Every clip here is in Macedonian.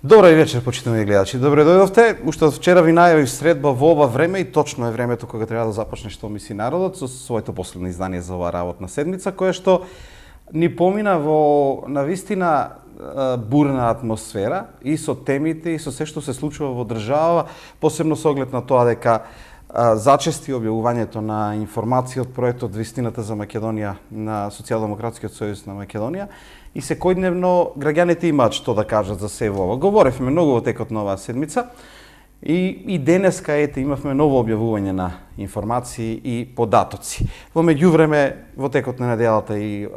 Добро вечер, почитувани гледачи. Добре дојдовте. Уште од вчера ви најавив средба во ова време и точно е времето кога треба да започне Што мисли народот со своето последно издание за оваа работна седмица, кое што ни помина во навистина бурна атмосфера и со темите и со се што се случува во држава, посебно со оглед на тоа дека зачести објавувањето на информации од проектот Вистината за Македонија на Социјалдемократскиот сојуз на Македонија и секојдневно граѓаните имаат што да кажат за се ова. Говоревме многу во текот на оваа седмица и денеска ете имавме ново објавување на информации и податоци. Во меѓувреме во текот на неделата и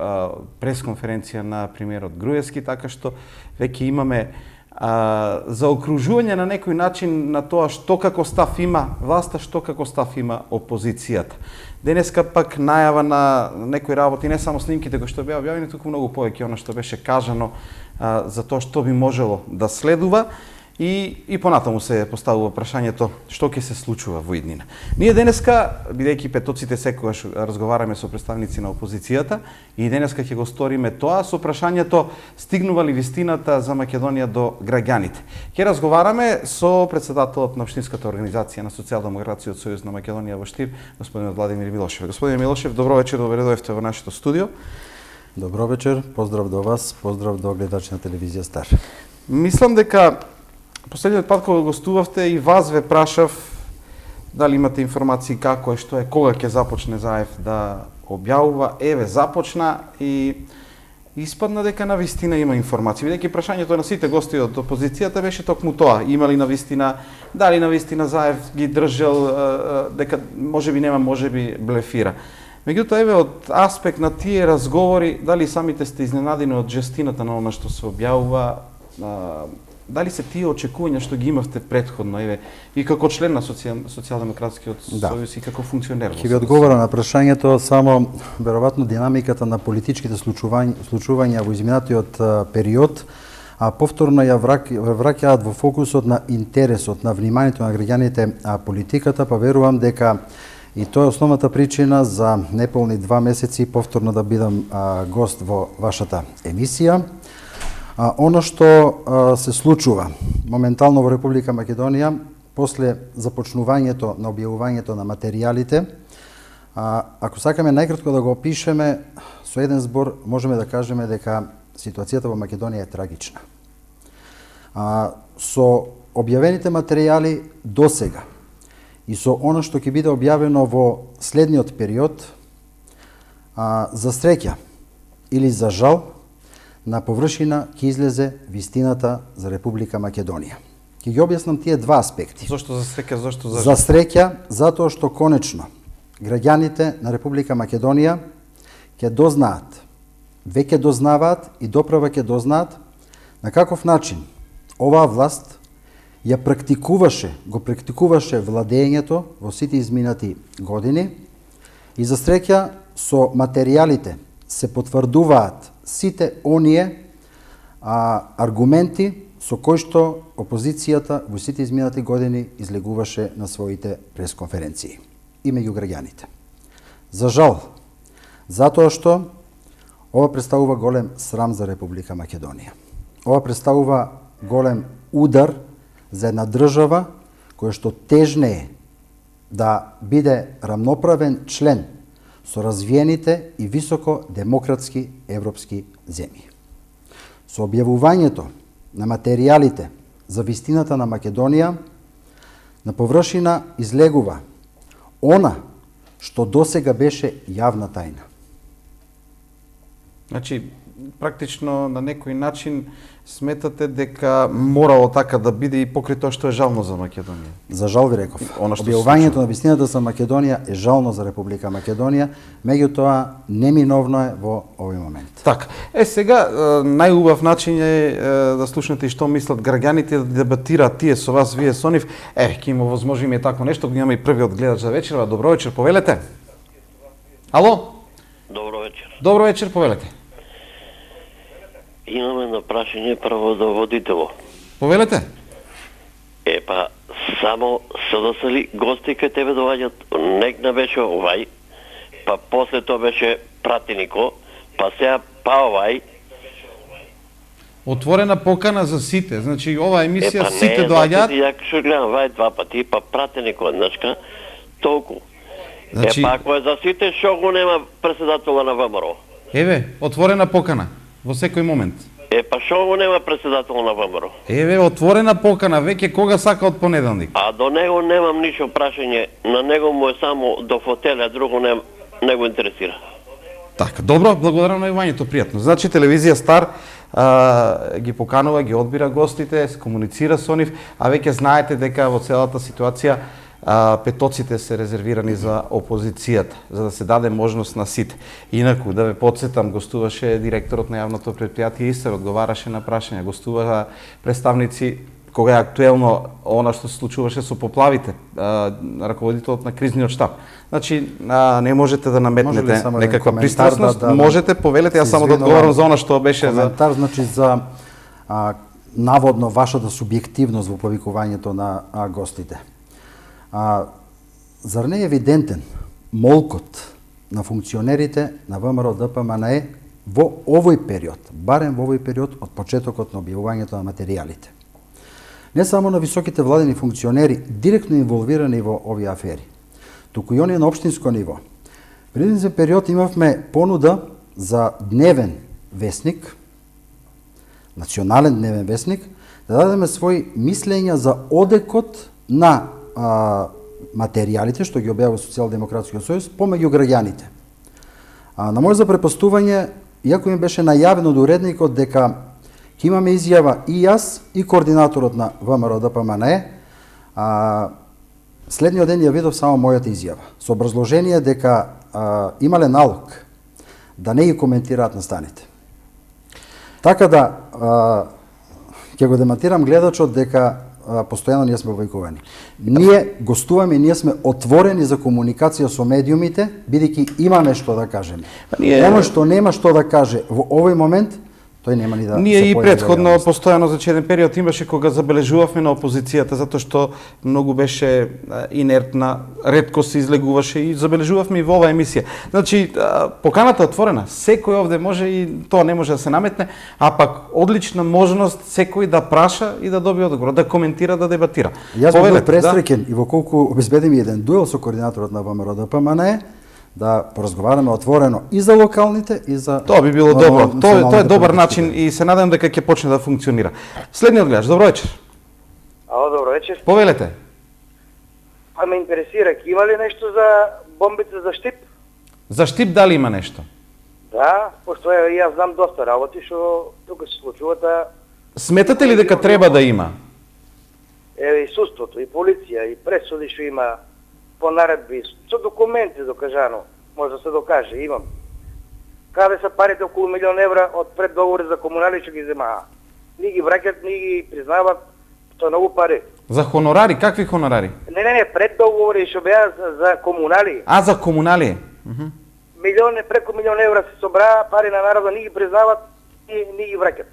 пресконференција на премиерот Груевски, така што веќе имаме заокружување на некој начин на тоа што како став има власта, што како став има опозицијата. Денеска пак најава на некои работи, не само снимките кои што беа објавени, туку многу повеќе она што беше кажано за тоа што би можело да следува и понатаму се поставува прашањето што ќе се случува во иднина. Ние денеска, бидејќи петоците секогаш разговараме со представници на опозицијата, и денеска ќе го сториме тоа со прашањето стигнува ли вистината за Македонија до граѓаните. Ќе разговараме со председателот на Општинската организација на Социјалдемократскиот сојуз на Македонија во Штип, господинот Владимир Милошев. Господин Милошев, добро вечер, добре дојдовте во нашето студио. Добро вечер, поздрав до вас, поздрав до гледачи на телевизија Стар. Мислам дека последниот пат кога гостувавте и вас ве прашав дали имате информации како е, што е, кога ќе започне ЗАЕФ да објавува. Еве, започна и испадна дека на вистина има информации. Бидејќи прашањето на сите гости од опозицијата беше токму тоа. Има ли на вистина, дали на вистина ЗАЕФ ги држел, дека можеби нема, можеби блефира. Меѓутоа, еве, од аспект на тие разговори, дали самите сте изненадени од жестината на она што се објавува, дали се тие очекувања што ги имавте претходно, еве, и како член на Социјалдемократскиот сојуз и како функционер? Ќе ви одговорам на прашањето, само веројатно динамиката на политичките случувања во изминатиот период, повторно ја враќаат во фокусот на интересот, на вниманието на граѓаните политиката, па верувам дека и тоа е основната причина за неполни 2 месеци повторно да бидам гост во вашата емисија. Оно што се случува моментално во Република Македонија после започнувањето на објавувањето на материјалите, ако сакаме најкратко да го опишеме со еден збор, можеме да кажеме дека ситуацијата во Македонија е трагична. Со објавените материјали досега и со оно што ќе биде објавено во следниот период, за среќа или за жал, на површина ќе излезе вистината за Република Македонија. Ќе ги објаснам тие два аспекти. Зошто за среќа, зошто за жал? За среќа, затоа што конечно граѓаните на Република Македонија ќе дознаат, веќе дознаваат и доправа ќе дознаат на каков начин оваа власт ја го практикуваше владењето во сите изминати години и за среќа со материјалите се потврдуваат сите оние аргументи со кои што опозицијата во сите изминати години излегуваше на своите пресконференции и меѓу граѓаните. За жал, затоа што ова представува голем срам за Република Македонија. Ова представува голем удар за една држава која што тежнее да биде рамноправен член со развиените и високо демократски европски земји. Со објавувањето на материјалите за вистината на Македонија, на површина излегува она што досега беше јавна тајна. Значи, практично на некој начин сметате дека морало така да биде и покрај тоа што е жално за Македонија? За жал ви реков. Објавувањето на вистината за Македонија е жално за Република Македонија, меѓутоа неминовно е во овој момент. Така. Сега најубав начин е да слушнете и што мислат граѓаните, да дебатираат тие со вас, вие со нив. Ќе им овозможиме такво нешто, го имаме и првиот гледач за вечерва. Добро вечер, повелете. Ало? Добро вечер. Добро вечер, повелете. Имаме на прашање прво до водитело. Повелете. Само се досели гости кај тебе доаѓаат, некна беше овај, па после тоа беше пратенико, па сега овај. Отворена покана за сите. Значи ова емисија Па сите не, доаѓаат. значи, ја што гледам вај 2 пати, па пратеник однашка, толку. Значи, Па ако е за сите, шо го нема председателот на ВМРО? еве, отворена покана во секој момент. Па шо го нема председател на ВМРО? Еве, отворена покана, веќе кога сака од понеделник. А до него немам ништо прашање, на него му е само до фотеле, друго не го интересира. Така, добро, благодарам на јавањето, пријатно. Значи, телевизија Стар ги поканува, ги одбира гостите, се комуницира со нив, а веќе знаете дека во целата ситуација петоците се резервирани за опозицијата, за да се даде можност на сите. Инаку, да ве подсетам, гостуваше директорот на јавното предпријатие Истер, одговараше на прашања, гостуваха представници кога е актуелно она што се случуваше со поплавите, раководителот на кризниот штаб. Значи, не можете да наметнете некаква пристрасност, можете, повелете, јас само да одговорам за она што беше коментар, значи за наводно вашата субјективност во повикувањето на гостите. Зар не е евидентен молкот на функционерите на ВМРО ДПМНЕ во овој период, барем во овој период од почетокот на објавувањето на материјалите? Не само на високите владени функционери директно инволвирани во овие афери, туку и оние на општинско ниво. Пред еден период имавме понуда за дневен весник, национален дневен весник, да дадеме своји мислења за одекот на материјалите што ги објавува Социјалдемократскиот сојуз помеѓу граѓаните. На моје запрепостување, иако им беше најавено до уредникот дека ќе имаме изјава и јас и координаторот на ВМРО ДПМНЕ, следниот ден ја видов само мојата изјава, со образложение дека имале налог да не ги коментираат настаните. Така да, ќе го демонтирам гледачот дека постојано ние сме повикувани. Ние гостуваме и ние сме отворени за комуникација со медиумите, бидејќи имаме што да кажеме. Оно што нема што да каже во овој момент, тој нема ни да ние и претходно постојано за еден период имаше кога забележувавме на опозицијата затоа што многу беше инертна, ретко се излегуваше и забележувавме и во оваа емисија. Значи, поканата е отворена, секој овде може и тоа не може да се наметне, а пак одлична можност секој да праша и да добие одговор, да коментира, да дебатира. Јас бев пресреќен и во колку обезбедиме еден дуел со координаторот на ВМРО ДПМНЕ, да поразговараме отворено и за локалните и за... Тоа би било добро. Тоа е добар начин и се надам дека ќе почне да функционира. Следниот гледач, добро вечер. Ало, добро вечер. Повелете. Па ме интересира, има ли нешто за бомбите за Штип? За Штип дали има нешто? Да, пошто јас знам доста работи што тука се случуваат. Сметате ли дека треба да има? И судството, и полиција, и пресуди што има по наредби, со документи докажано, може да се докаже, имам. Каде се парите околу 1 милион евра од преддоговори за комунали што ги земаа? Ни ги враќат, ни ги признават, тоа многу пари. За хонорари, какви хонорари? Не, преддоговори што беа за комунали. За комунали? Милиони, преку 1 милион евра се собраа, пари на народа ни ги признават и ни ги враќат.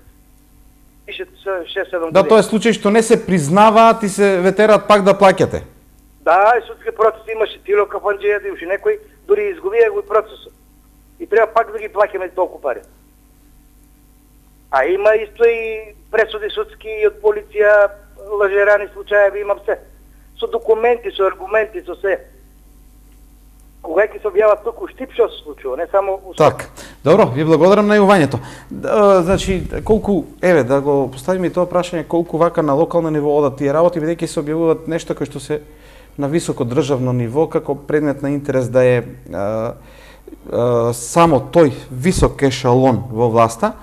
Пише 6-7 години. Да, тоа е случај што не се признаваат и се ветерат пак да плаќате. Да, и судски процес имаше Тило Кафанџија, да имаше некој, дури изгубија го и процесот. И треба пак да ги плаќаме толку пари. А има исто и пресуди судски и од полиција, лажерани случаи, имам се. Со документи, со аргументи, со се. Кога ќе се објават туку Штип што се случува, не само... Така, добро, ви благодарам на јавањето. Значи, колку, еве, да го поставиме и тоа прашање, колку вака на локално ниво одат тие работи, бидејќи се објавуваат нешто кој што се на високо државно ниво, како предмет на интерес да е само тој висок ешалон во власта.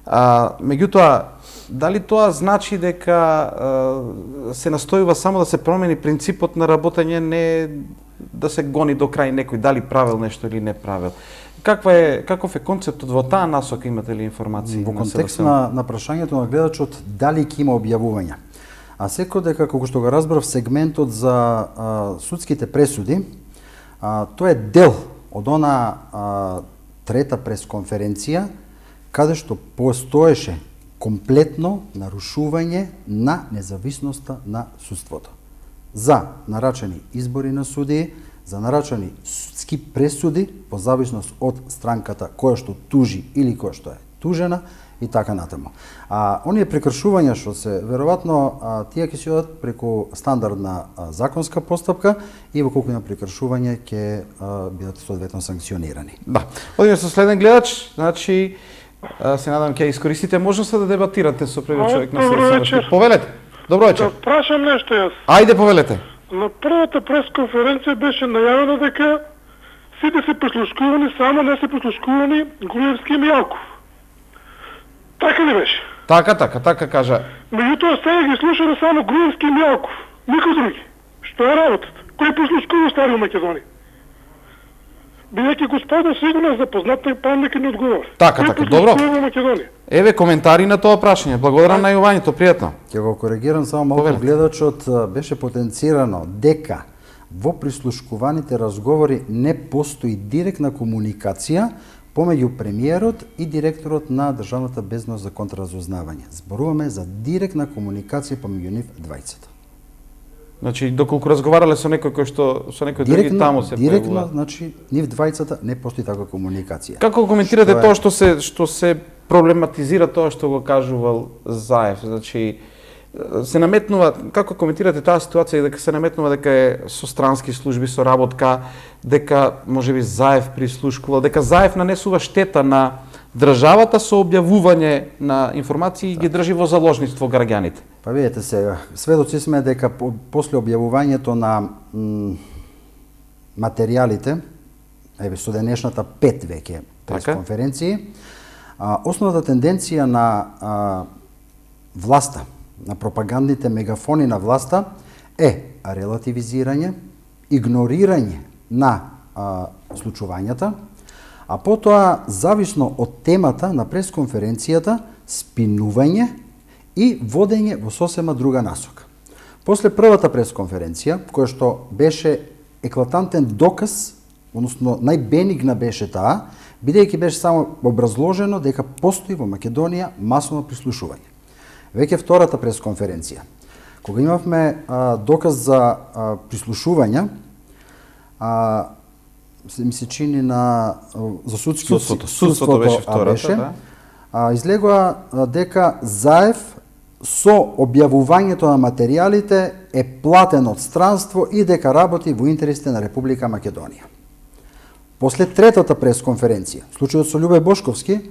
Меѓутоа, дали тоа значи дека се настојува само да се промени принципот на работење, не да се гони до крај некој дали правил нешто или не правил? Каков е концептот во таа насока, имате ли информации? Во контекст на прашањето на гледачот, дали ќе има објавувања? А секој дека, како што го разбрав, сегментот за судските пресуди, тоа е дел од она трета пресконференција, каде што постоеше комплетно нарушување на независноста на судството. За нарачани избори на судии, за нарачани судски пресуди, по зависност од странката која што тужи или која што е тужена, и така натаму. Оние прекршувања што се веројатно тие ќе се одат преку стандардна законска постапка и во колку има прекршување ќе бидат соодветно санкционирани. Да. Одиме со следен гледач, значи се надам ќе искористите можноста да дебатирате со првиот човек на седмицата. Повелете. Добро вечер. Да прашам нешто јас. Ајде повелете. На првата пресконференција беше најавено дека сите се прислушкувани, само не се прислушкувани Груевски и Мијалков. Така ли беше? Така кажа. Меѓутоа сега ги слушаме само Груевски и Мијалков. Никој други. Што е работата? Кој прислушкува стари Македонија? Бидејќи господин сигурно е запознат, па нека ни одговори. Така, добро. Македонија? Еве коментари на тоа прашање. Благодарам на јавањето, пријатно. Ќе го коригирам само малку, гледачот беше потенцирано дека во прислушкуваните разговори не постои директна комуникација помеѓу премиерот и директорот на Државната безбедност за контраразузнавање. Зборуваме за директна комуникација помеѓу нив двајцата. Значи, доколку разговарале со некој кој што со некој други таму се директно, значи нив двајцата не постои таква комуникација. Како коментирате тоа што се проблематизира тоа што го кажувал Заев? Значи, се наметнува, како коментирате таа ситуација дека се наметнува дека е со странски служби, со работка, дека можеби Заев прислушкувал, дека Заев нанесува штета на државата со објавување на информации и ги држи во заложниство граѓаните? Па видете сега, сведоци сме дека после објавувањето на материјалите, еве со денешната 5 веќе пресконференции, основната тенденција на власта, на пропагандните мегафони на власта е релативизирање, игнорирање на случувањата, а потоа, зависно од темата на пресконференцијата, спинување и водење во сосема друга насока. После првата пресконференција, која што беше еклатантен доказ, односно најбенигна беше таа, бидејќи беше само образложено дека постои во Македонија масовно прислушување. Веќе втората пресконференција, кога имавме доказ за прислушувања, ми се чини за судството беше втората, излегува дека Заев со објавувањето на материјалите е платен од странство и дека работи во интересите на Република Македонија. После третата пресконференција, случајот со Љубе Бошковски,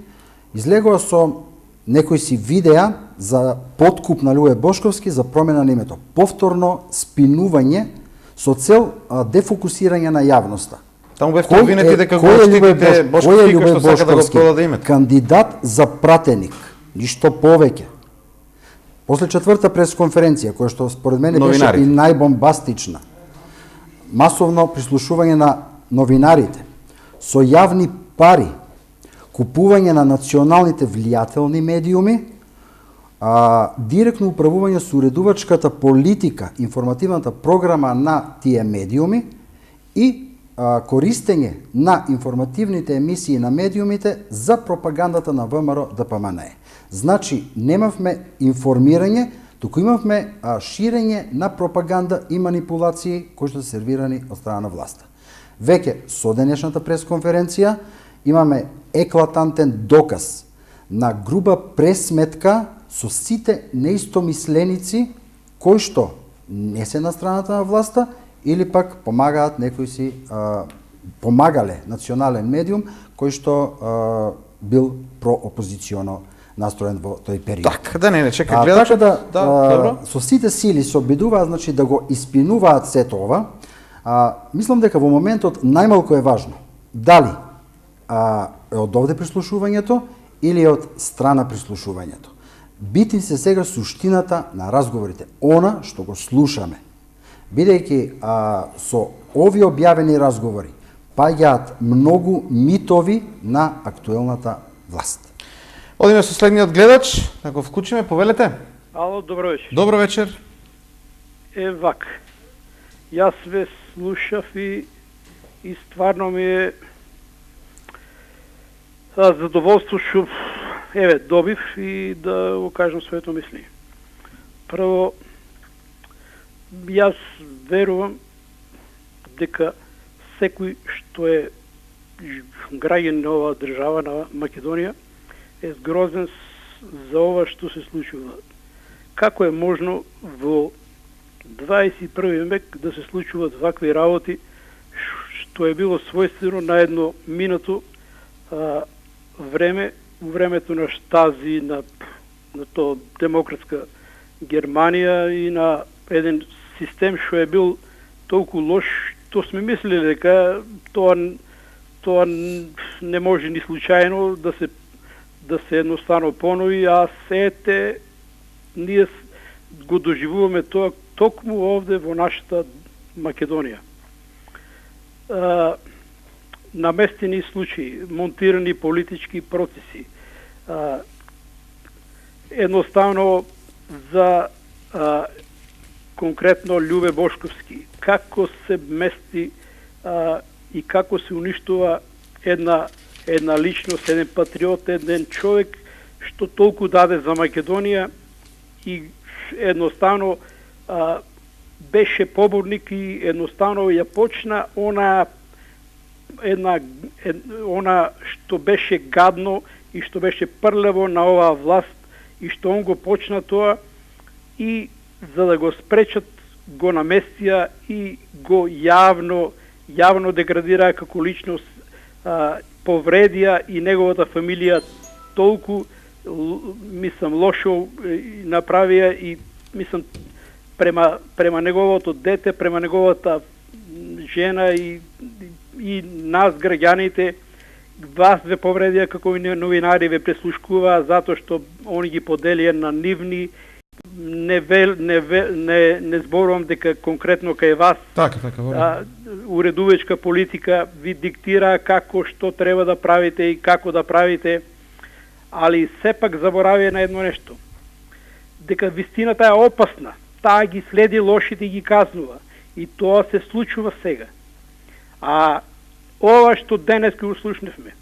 излегува со некои си видеа за подкуп на Љубе Бошковски за промена на името. Повторно спинување со цел дефокусирање на јавноста. Таму бевте обвинети дека го штитите Бошковски кој што сака да го продаде името. Кандидат за пратеник, ништо повеќе. После четврта пресконференција, која што според мене беше и најбомбастична, масовно прислушување на новинарите, со јавни пари, купување на националните влијателни медиуми, директно управување со уредувачката политика, информативната програма на тие медиуми и користење на информативните емисии на медиумите за пропагандата на ВМРО ДПМНЕ. Значи, немавме информирање, туку имавме ширење на пропаганда и манипулации кои што се сервирани од страна на власта. Веќе со денешната пресконференција имаме еклатантен доказ на груба пресметка со сите неистомисленици кои што не се на страната на власта или пак помагаат некои си помагале национален медиум кој што бил проопозиционо настроен во тој период. Така, да не чека гледачот. Така со сите сили се обидуваат, значи, да го испинуваат сето ова. Мислам дека во моментот најмалку е важно дали е од овде прислушувањето или од страна прислушувањето. Битни се сега суштината на разговорите, она што го слушаме. Бидејќи со овие објавени разговори паѓаат многу митови на актуелната власт. Одиме со следниот гледач, да го вклучиме, повелете. Ало, добро вечер. Добро вечер. Вак. Јас ве слушав и стварно ми е задоволство што добив и да го кажам своето мисли. Прво, јас верувам дека секој што е граѓан на оваа држава, на Македонија, е згрозен за ова што се случува. Како е можно во 21 век да се случуваат вакви работи, што е било својствено на едно минато време, у времето на Штази, на тоа демократска Германија и на еден систем што е бил толку лош, што сме мислили дека тоа не може ни случајно да се едноставно понови, а сете ние го доживуваме тоа токму овде во нашата Македонија. Наместени случаи, монтирани политички процеси, едноставно за конкретно Љубе Бошковски, како се мести и како се уништува една личност, еден патриот, еден човек што толку даде за Македонија и едноставно беше поборник и едноставно ја почна она што беше гадно и што беше прлево на оваа власт и што он го почна тоа и за да го спречат го наместија и го јавно деградираа како личност, повредија и неговата фамилија толку лошо направија и према неговото дете, према неговата жена и нас граѓаните вас ве повредија како и новинари ве преслушкуваа затоа што они ги поделија на нивни. Не зборувам дека конкретно кај вас уредувачка политика ви диктира како што треба да правите и како да правите, али сепак заборавија на едно нешто. Дека вистината е опасна, таа ги следи лошите и ги казнува. И тоа се случува сега. А ова што денес го слушнавме,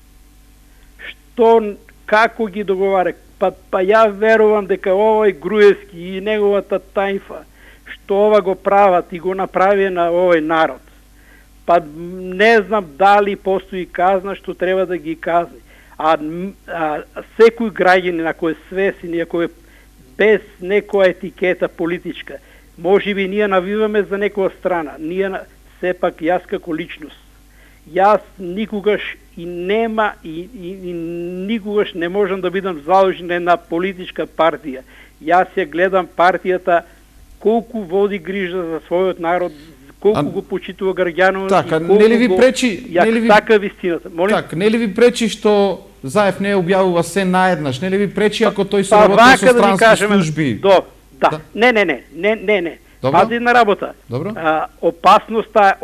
како ги договара, па ја верувам дека овој Груевски и неговата тајфа, што ова го прават и го направи на овој народ, па не знам дали постои казна што треба да ги казни. А секој граѓанин, ако е свесен и ако е без некоја етикета политичка, може би ние навиваме за некоја страна, ние сепак јас како личност, јас никогаш и нема и никогаш не можам да бидам заложен на една политичка партија. Јас ја гледам партијата колку води грижа за својот народ, колку го почитува граѓанот и колку нели ви пречи, така вистината. Так, нели ви пречи што Заев не објавува се наеднаш? Нели ви пречи ако тој се работи со странски служби? Да. Не. Пази една работа. Добро. Опасноста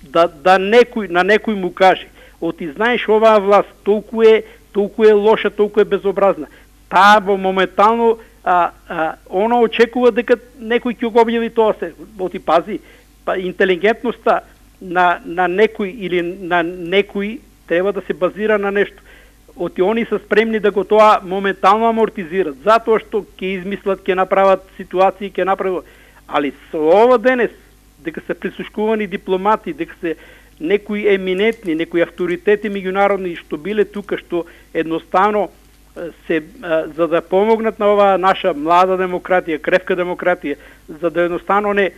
да на некој му каже: "Оти знаеш оваа власт толку е лоша, толку е безобразна." Таа моментално она очекува дека некој ќе го објави тоа се. Оти пази, интелигентноста на некој или на некој треба да се базира на нешто. Оти они се спремни да го тоа моментално амортизират, затоа што ќе измислат, ќе направат ситуации, ќе направат. Али со ова денес, дека се прислушкувани дипломати, дека се некои еминентни, некои авторитети меѓународни што биле тука, што едноставно се за да помогнат на оваа наша млада демократија, кревка демократија, за да едноставно не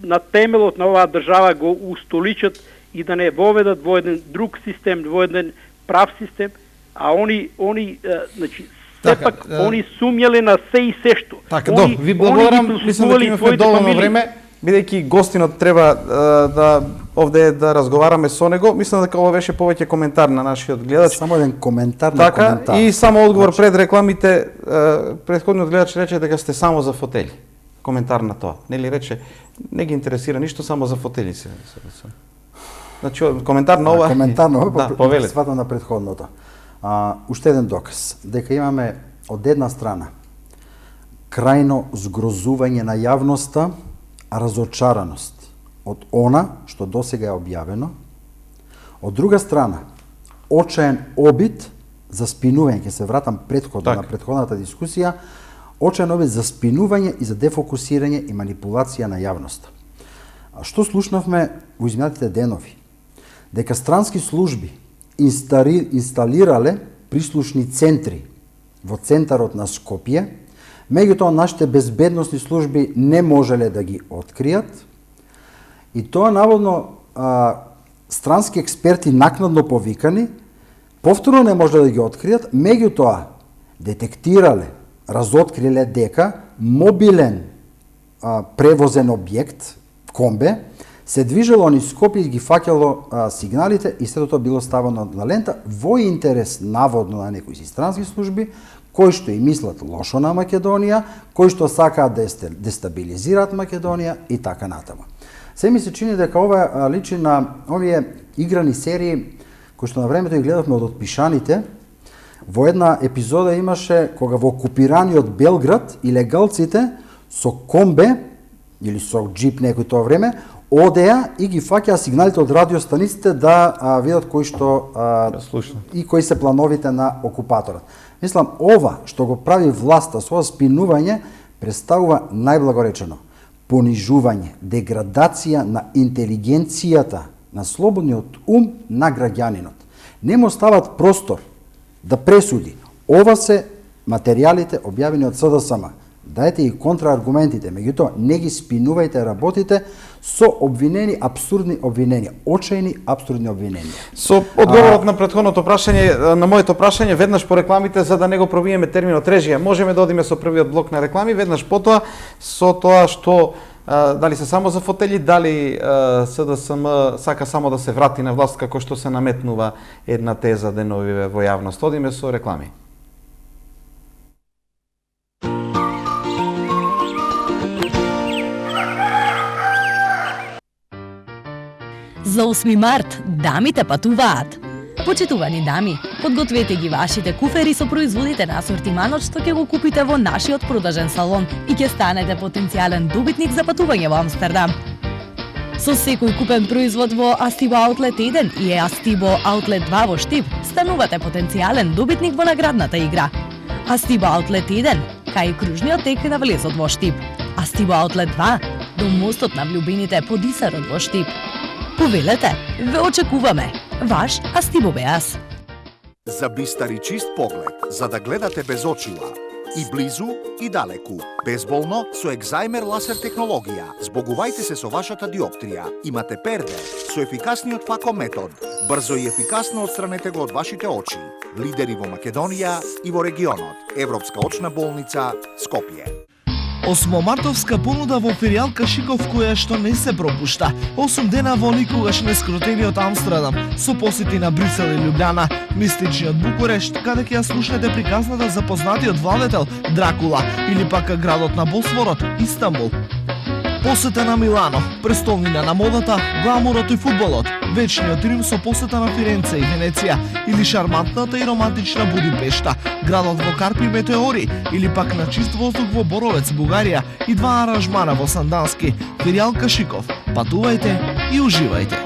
на темелот на оваа држава го устоличат и да не воведат во еден друг систем, во еден прав систем, а они значи сепак они сумјале на се и се што. Така, ви благодарам, мислам дека имавме доволно време, бидејќи гостинот треба овде да разговараме со него. Мислам дека ова беше повеќе коментар на нашиот гледач. Само еден коментар на коментар. И само одговор пред рекламите, претходниот гледач рече дека сте само за фотели. Коментар на тоа. Нели рече, не ги интересира ништо, само за фотели се. Значи, коментар на ова. Коментар на ова, повеле. сватам на претходното. Уште еден доказ, дека имаме од една страна крајно згрозување на јавноста, разочараност од она што досега е објавено, од друга страна очаен обид за спинување, ќе се вратам на претходната дискусија, очаен обид за спинување и за дефокусирање и манипулација на јавноста. Што слушнавме во изминатите денови? Дека странски служби инсталирале прислушни центри во центарот на Скопје, меѓутоа нашите безбедносни служби не можеле да ги откријат и тоа наводно странски експерти накнадно повикани, повторно не можеле да ги откријат, меѓутоа детектирале, разоткриле дека мобилен превозен објект, комбе, се движело низ Скопје и ги фаќало сигналите и сето тоа било ставено на лента во интерес наводно на некои си странски служби, кои што и мислат лошо на Македонија, кои што сакаат да дестабилизираат Македонија и така натаму. Се ми се чини дека ова личи на овие играни серии кои што на времето ги гледавме од Отпишаните. Во една епизода имаше кога во окупираниот Белград илегалците со комбе или со джип некој тоа време одеа и ги фаќаа сигналите од радиостаниците да видат кои што и кои се плановите на окупаторот. Мислам, ова што го прави власта со спинување представува најблагоречено понижување, деградација на интелигенцијата, на слободниот ум на граѓанинот. Не му остават простор да пресуди. Ова се материјалите објавени од СДСМ. Дајте и контрааргументите, меѓутоа не ги спинувајте работите со обвинени, абсурдни обвиненија, очајни абсурдни обвиненија. Со одговорот на претходното прашање, на моето прашање, веднаш по рекламите, за да не го пробиеме терминот режија, можеме да одиме со првиот блок на реклами, веднаш потоа со тоа што дали се само за фотели, дали СДСМ сака само да се врати на власт, како што се наметнува една теза деновиве во јавност. Одиме со реклами. За 8 март дамите патуваат. Почитувани дами, подгответе ги вашите куфери со производите на асортиманот што ќе го купите во нашиот продажен салон и ќе станете потенцијален добитник за патување во Амстердам. Со секој купен производ во Астибо Аутлет 1 и Астибо Аутлет 2 во Штип, станувате потенцијален добитник во наградната игра. Астибо Аутлет 1, кај кружниот тек на влезот во Штип. Астибо Аутлет 2, до мостот на влюбените по Дисарот во Штип. Повелете, ве очекуваме. Ваш Астибо Беас. За бистар и чист поглед, за да гледате без очила. И близу, и далеку. Безболно, со Екзајмер ласер технологија. Збогувајте се со вашата диоптрија. Имате перде, со ефикасниот факометод. Брзо и ефикасно отстранете го од вашите очи. Лидери во Македонија и во регионот. Европска очна болница, Скопје. Осмомартовска понуда во филијал Кашиков која што не се пропушта. 8 дена во никогаш нескротениот Амстердам, со посети на Брисел и Лјубљана, мистичниот Букурешт, каде ќе ја слушнете приказната за познатиот владетел Дракула, или пак градот на Босфорот, Истанбул. Посета на Милано, престолнина на модата, гламурот и фудбалот, вечниот Рим со посета на Фиренце и Венеција, или шармантната и романтична Будипешта, градот во Карпи метеори, или пак на чист воздух во Боровец, Бугарија и 2 аранжмана во Сандански, филијал Кашиков. Патувајте и уживајте.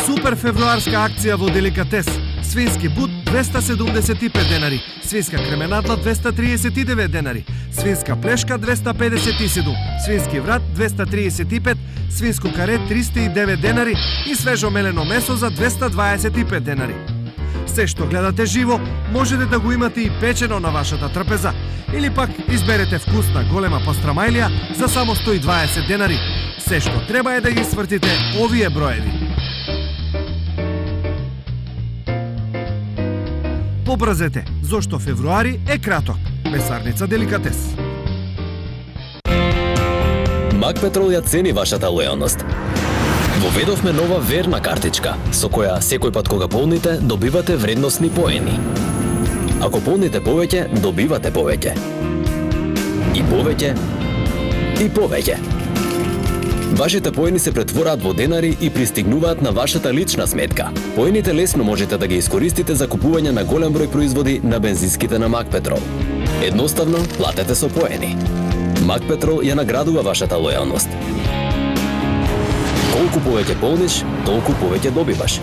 Супер февруарска акција во Деликатес. Свински бут 275 денари, свинска кременадла 239 денари, свинска плешка 257, свински врат 235, свинско каре 309 денари и свежо мелено месо за 225 денари. Се што гледате живо, можете да го имате и печено на вашата трпеза, или пак изберете вкусна голема пастрамајлија за само 120 денари. Се што треба е да ги свртите овие броеви. Побрзете, зошто февруари е краток. Месарница Деликатес. Макпетрол ја цени вашата лојалност. Воведовме нова верна картичка, со која секој пат кога полните, добивате вредносни поени. Ако полните повеќе, добивате повеќе. И повеќе, и повеќе. Вашите поени се претвораат во денари и пристигнуваат на вашата лична сметка. Поените лесно можете да ги искористите за купување на голем број производи на бензинските на Макпетрол. Едноставно, платете со поени. Макпетрол ја наградува вашата лојалност. Колку повеќе полниш, толку повеќе добиваш.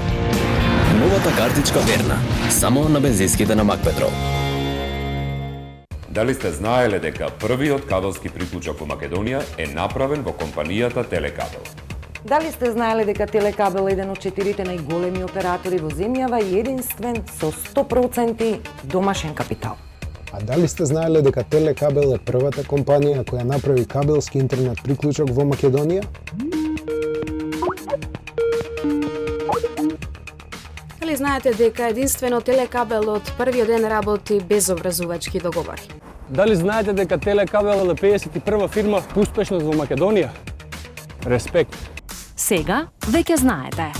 Новата картичка верна, само на бензинските на Макпетрол. Дали сте знаеле дека првиот кабелски приклучок во Македонија е направен во компанијата Телекабел? Дали сте знаеле дека Телекабел е еден од 4 најголеми оператори во земјава и единствен со 100% домашен капитал? А дали сте знаеле дека Телекабел е првата компанија која направи кабелски интернет приклучок во Македонија? Дали знаете дека единствено Телекабел од првиот ден работи без образувачки договори? Дали знаете дека Телекабел е 51 фирма по успешност во Македонија? Респект. Сега веќе знаете.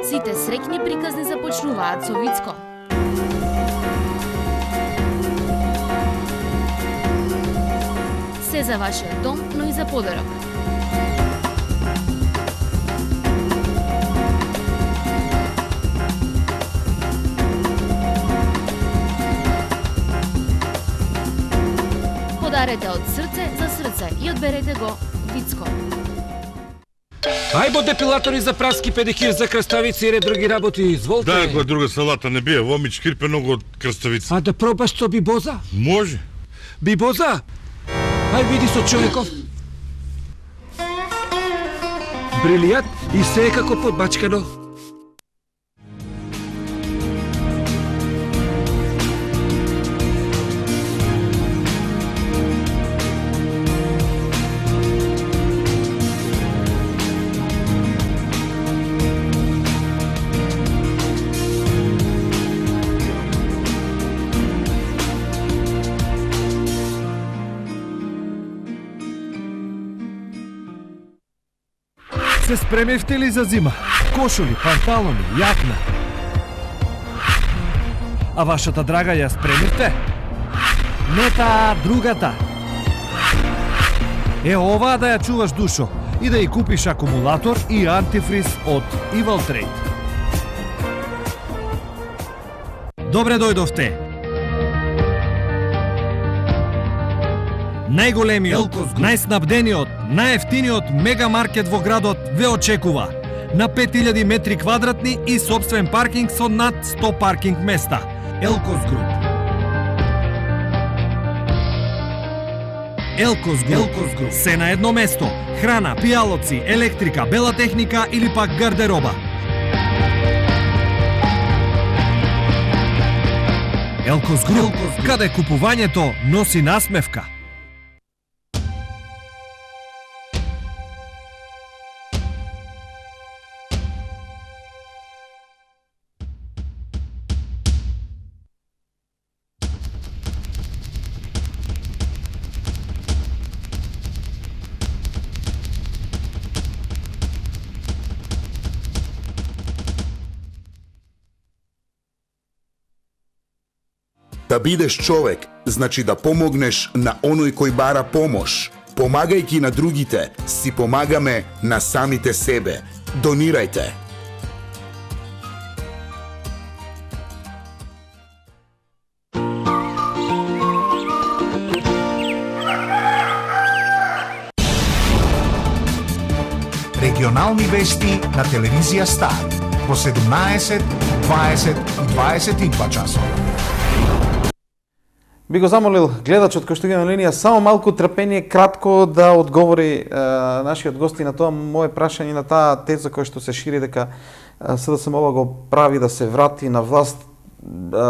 Сите среќни приказни започнуваат со Вицко. Се за вашиот дом, но и за подарок. Подарете од срце за срце и одберете го Вицко. Ајбо депилатори за праски, педикир за краставици и ред други работи, изволте. Да, која друга салата не бие, вомич кирпе многу од краставица. А да пробаш со бибоза? Може. Бибоза? Ај види со човеков. Брилијат и се е како подбачкано. Се спремивте ли за зима? Кошули, панталони, јакна. А вашата драга ја спремивте? Не таа, другата. Е оваа да ја чуваш, душо, и да ја купиш акумулатор и антифриз од Evil Trade. Добре дојдовте. Најголемиот, најснабдениот, најефтиниот мегамаркет во градот ве очекува. На 5000 метри квадратни и собствен паркинг со над 100 паркинг места. Елкос Груп. Елкос Груп. Се на едно место. Храна, пијалоци, електрика, бела техника или пак гардероба. Елкос Груп, каде купувањето носи насмевка. Да бидеш човек, значи да помогнеш на оној кој бара помош. Помагајќи на другите, си помагаме на самите себе. Донирајте. Регионални вести на телевизија Стар во 17, 20 и 22 часови. Би го замолил гледачот кој што ги на линија само малку трпение, кратко да одговори нашиот гости на тоа мое прашање, на таа теза која што се шири дека СДСМ-ова го прави да се врати на власт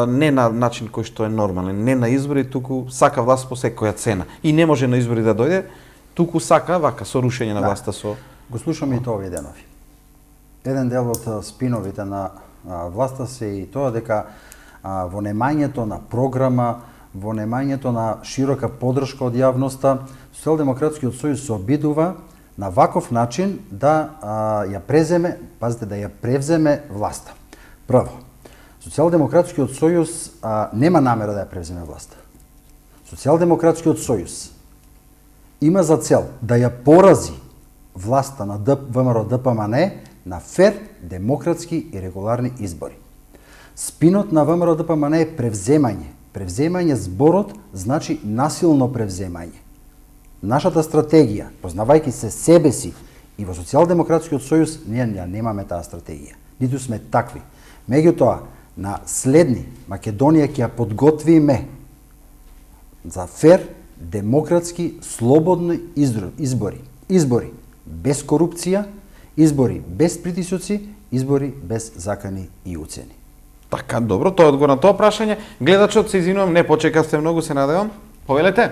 не на начин кој што е нормален, не на избори, туку сака власт по секоја цена. И не може на избори да дојде, туку сака вака со рушење на власта со... Го слушаме и тоа овие денови. Еден дел од спиновите на власта се и тоа дека во немањето на програма, во немањето на широка поддршка од јавноста, Социјалдемократскиот сојуз се обидува на ваков начин да ја преземе, пазите, да ја превземе власта. Прво, Социјалдемократскиот сојуз нема намера да ја превземе власта. Социјалдемократскиот сојуз има за цел да ја порази власта на ВМРО ДПМН на фер, демократски и регуларни избори. Спинот на ВМРО ДПМН е превземање. Превземање зборот значи насилно превземање. Нашата стратегија, познавајќи се себе си и во Социјалдемократскиот сојуз, ние немаме таа стратегија. Ниту сме такви. Меѓутоа, на следни Македонија ќе ја подготвиме за фер, демократски, слободни избори. Избори без корупција, избори без притисоци, избори без закани и уцени. Така, добро, тоа е одговор на тоа прашање. Гледачот, се извинувам, не почекавте многу, се надевам. Повелете.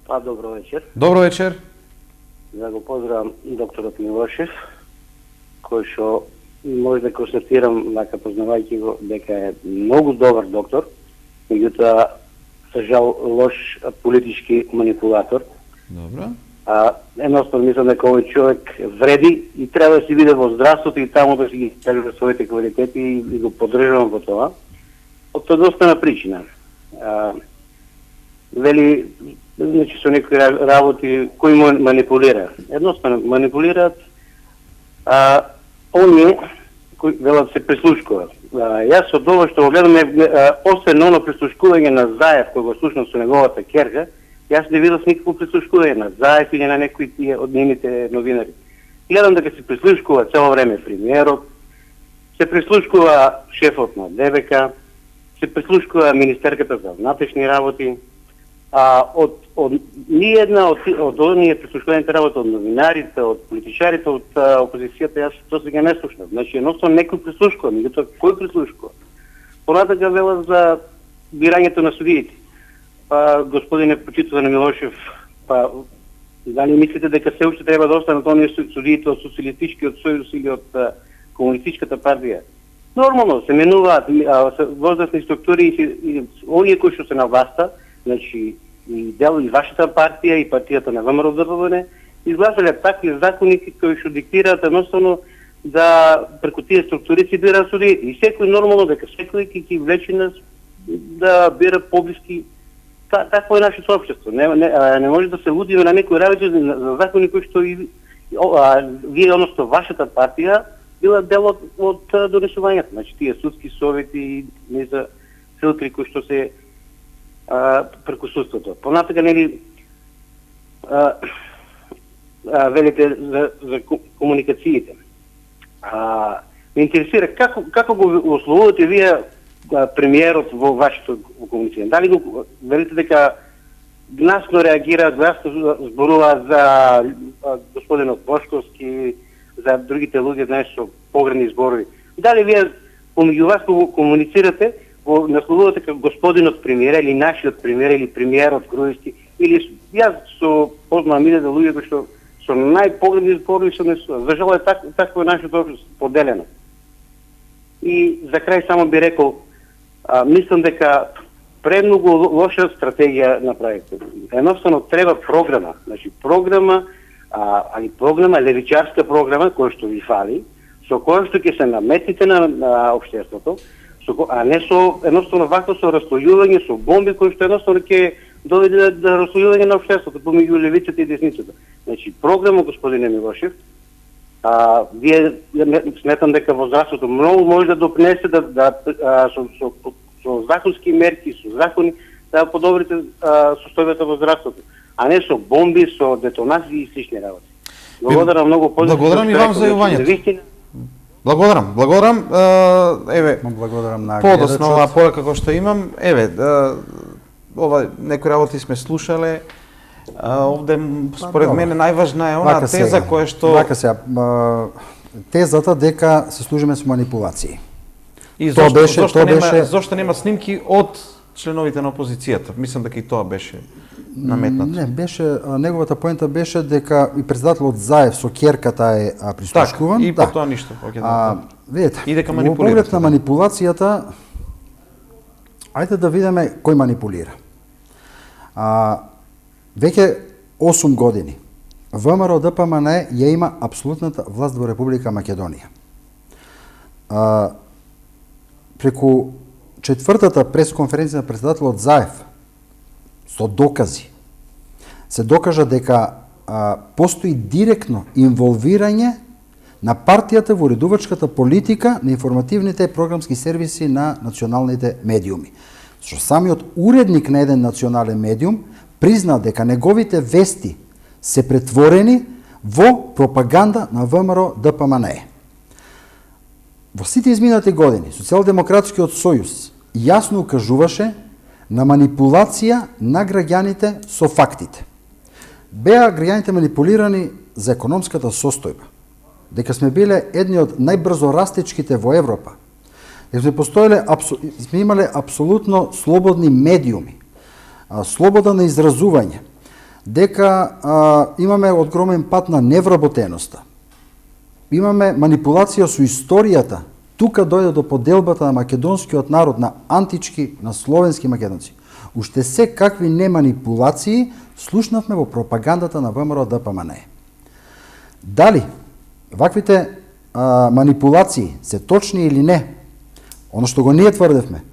Па, добро вечер. Добро вечер. Да го поздравам докторот Милошев, кој што може да констатирам, така познавајќи го, дека е многу добар доктор, меѓутоа, за жал, лош политички манипулатор. Добро. Едноставно мислам дека овој човек вреди и треба да си биде во здравството и таму да си ги кажува своите квалитети и го поддржувам во тоа. Од едноставна причина. Вели, значи со некои работи кои манипулира. Едноставно манипулираат оние кои велат се прислушкуваат. Јас од ова што го гледаме, освен оно прислушкување на Заев кој го слушнам со неговата керга, јас не видов никакво прислушкување на Заев или на некои од нивните новинари. Гледам дека се прислушкува цело време премиерот, се прислушкува шефот на ДБК, се прислушкува министерката за внатрешни работи, од ниедна од оние прислушкуваните работи од новинарите, од политичарите, од опозицијата, јас тоа сега не слушнав. Значи, едноставно некој прислушкува, меѓутоа кој прислушкува? Понатака вела за бирањето на судиите. Господине почитуван Милошев, дали мислите дека се уште треба да останат оние судиите од социјалистичкиот сојуз или од комунистичката партија? Нормално се менуваат возрастни структури и оние кои што се на власта, значи и дел и вашата партија и партијата на ВМРО ДПМН, изгласале такви закони кои што диктираат едноставно да преку тие структури си бираат судиите. И секој нормално дека секој ќе влече нас да бира поблиски. Такво е нашето општество. Не може да се лудиме на некои работи за закони кои што вие, односно вашата партија, била дел од донесувањето. Значи тие судски совети и не за филтри кои што се преку судството. Понатака, нели, велите за комуникациите. Ме интересира како го условувате вие премиерот во вашето комуницирање. Дали го велите дека гласно реагира, гласно зборува за господинот Бошковски, за другите луѓе, знаеш, со пограни зборови. Дали вие помеѓу вас го комуницирате, го насловувате како господинот премиер или нашиот премиер или премиерот Груевски, или јас со познавам илјади луѓе кои што со најпограни зборови се несува. За жал е такво нашето општество поделено. И за крај само би рекол, мислам дека премногу лоша стратегија направите. Едноставно треба програма, значи програма, али програма, левичарска програма, која што ви фали, со која што ќе се наметите на општеството, а не со едноставно вака со раслојување, со бомби кои што едноставно ќе доведе до раслојување на општеството помеѓу левицата и десницата. Значи програма, господине Милошев, вие сметам дека во здравството многу може да допринесе со законски мерки, со закони, да подобрите состојбата во здравството, а не со бомби, со детонации и слични работи. Благодарам многу. Благодарам и вам за јавањето. Благодарам. Еве, благодарам на подоцна оваа порака која што имам. Еве, ова некои работи сме слушале. Овде според мене најважна е она теза која што тезата дека се служиме со манипулации. И зошто нема снимки од членовите на опозицијата? Мислам дека и тоа беше наметнато. Не, неговата поента беше дека и председателот Заев со керката е прислушкуван. И по тоа ништо. Видете, и дека во поглед на манипулацијата, ајде да видиме кој манипулира. Веќе 8 години ВМРО ДПМН ја има апсолутната власт во Република Македонија. Преку четвртата пресконференција на председателот Заев со докази се докажа дека постои директно инволвирање на партијата во уредувачката политика на информативните програмски сервиси на националните медиуми. Што самиот уредник на еден национален медиум призна дека неговите вести се претворени во пропаганда на ВМРО ДПМН. Во сите изминати години Социјалдемократскиот сојуз јасно укажуваше на манипулација на граѓаните со фактите. Беа граѓаните манипулирани за економската состојба, дека сме биле едни од најбрзо растечките во Европа, дека сме имале апсолутно слободни медиуми, слобода на изразување, дека имаме огромен пат на невработеноста, имаме манипулација со историјата. Тука дојде до поделбата на македонскиот народ на антички, на словенски македонци. Уште се какви не манипулации слушнавме во пропагандата на ВМРО ДПМН. Дали ваквите манипулации се точни или не, оно што го ние тврдевме,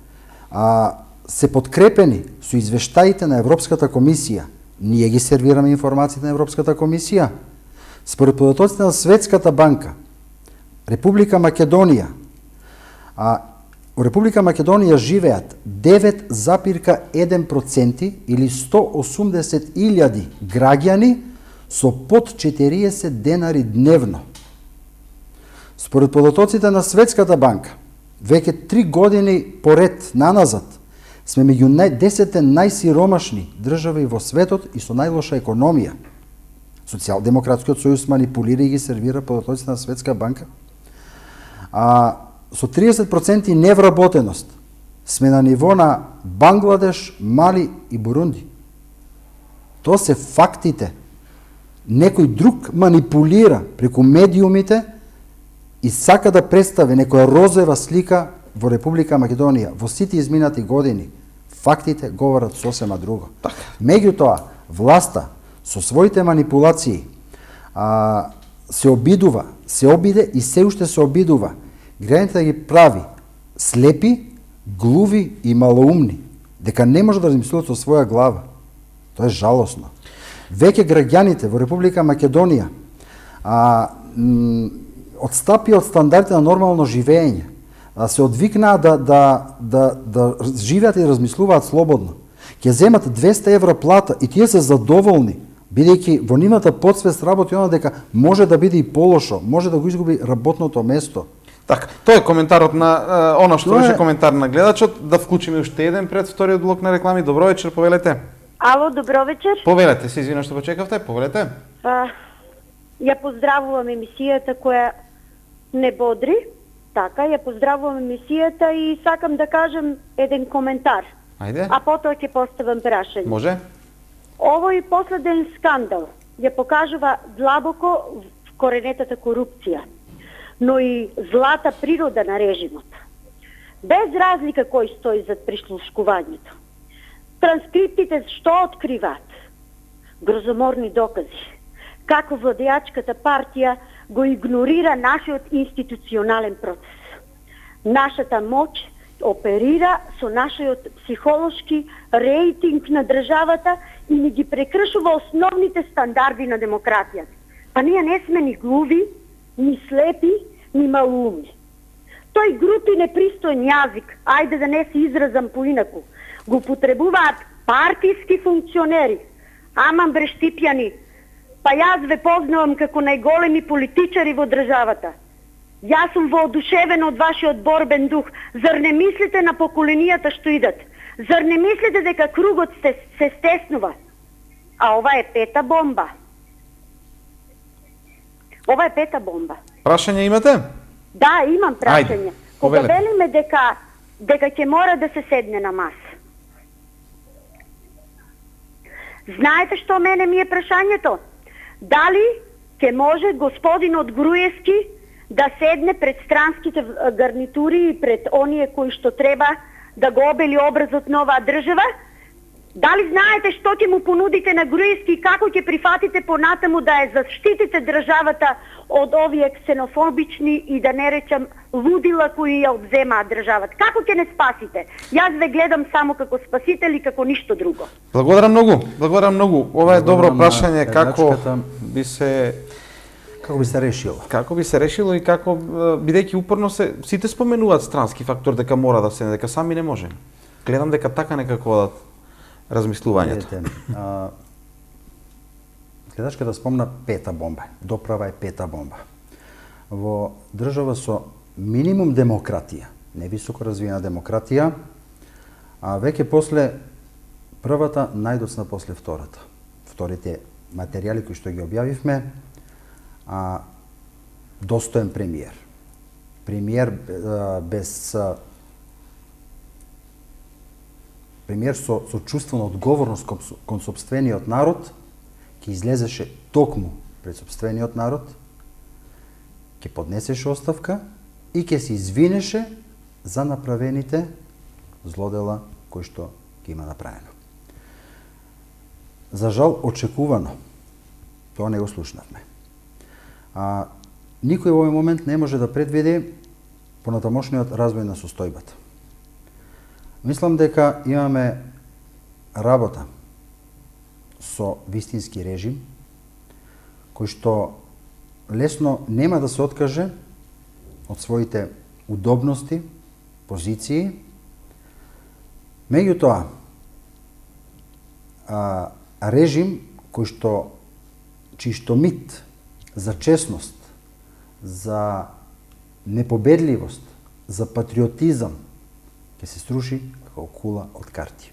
се подкрепени со извештаите на Европската комисија, ние ги сервираме информациите на Европската комисија. Според податоците на Светската банка, Република Македонија, у Република Македонија живеат 9,1% или 180.000 граѓани со под 40 денари дневно. Според податоците на Светската банка, веќе 3 години поред наназад, сме меѓу 10 најсиромашни држави во светот и со најлоша економија. Социјалдемократскиот сојуз манипулира и ги сервира податоците на Светска банка. Со 30% невработеност сме на ниво на Бангладеш, Мали и Бурунди. Тоа се фактите. Некој друг манипулира преку медиумите и сака да представи некоја розова слика во Република Македонија. Во сите изминати години фактите говорат сосема друго. Меѓутоа, власта со своите манипулации се обиде и се уште се обидува граѓаните да ги прави слепи, глуви и малоумни, дека не може да размислуваат со своја глава. Тоа е жалосно. Веќе граѓаните во Република Македонија отстапи од стандардите на нормално живење, се одвикнаа да живеат и размислуваат слободно. Ќе земат 200 евра плата и тие се задоволни, бидејќи во нивната подсвест работи она дека може да биде и полошо, може да го изгуби работното место. Така, тоа е коментарот на она што беше коментар на гледачот. Да вклучиме уште еден пред вториот блок на реклами. Добро вечер, повелете. Ало, добро вечер. Повелете, се извинувам што почекавте, повелете. Ја поздравувам емисијата која не бодри. Така, ја поздравувам емисијата и сакам да кажем еден коментар. Ајде. А потоа ќе поставам прашање. Може. Овој последен скандал ја покажува длабоко коренетата корупција, но и злата природа на режимот. Без разлика кој стои зад прислушкувањето. Транскриптите што откриваат? Грозоморни докази. Како владеачката партија го игнорира нашиот институционален процес. Нашата моќ оперира со нашиот психолошки рейтинг на државата и ни ги прекршува основните стандарди на демократијата. Па ние не сме ни глуви, ни слепи, ни малумни. Тој груб и непристоен јазик, ајде да не се изразам поинаку, го потребуваат партиски функционери, аман брештипјани, па јас ве познавам како најголеми политичари во државата. Јас сум воодушевен од вашиот борбен дух. Зар не мислите на поколенијата што идат? Зар не мислите дека кругот се стеснува? А ова е пета бомба. Ова е пета бомба. Прашање имате? Да, имам прашање. Кога повелете. велиме дека ќе мора да се седне на маса. Знаете што мене ми е прашањето? Дали ќе може господин од Груевски да седне пред странските гарнитури и пред оние кои што треба да го обели образот на оваа држава? Дали знаете што ќе му понудите на Груевски и како ќе прифатите понатаму да ја заштитите државата од овие ксенофобични и да не речам лудила кои ја одземаат државата? Како ќе не спасите? Јас ве гледам само како спасител и како ништо друго. Благодарам многу. Благодарам многу. Ова е добро прашање како би се решило. Како би се решило и како бидејќи упорно сите споменуваат странски фактор дека мора да се, дека сами не може. Гледам дека така некако одат размислувањето. Гледачката спомна пета бомба. Доправа е пета бомба. Во држава со минимум демократија, не високо развиена демократија, а веќе после првата најдоцна после втората. Вторите материјали кои што ги објавивме, достоен премиер. Премиер со чувство на одговорност кон сопствениот народ, ќе излезеше токму пред сопствениот народ, ќе поднесеше оставка и ќе се извинеше за направените злодела кои што ги има направено. За жал, очекувано, тоа не го слушнавме. Никој во овој момент не може да предвиди понатамошниот развој на состојбата. Мислам дека имаме работа со вистински режим, кој што лесно нема да се откаже од своите удобности, позиции. Меѓутоа, режим чиј што мит за честност, за непобедливост, за патриотизам ќе се струши како кула од карти.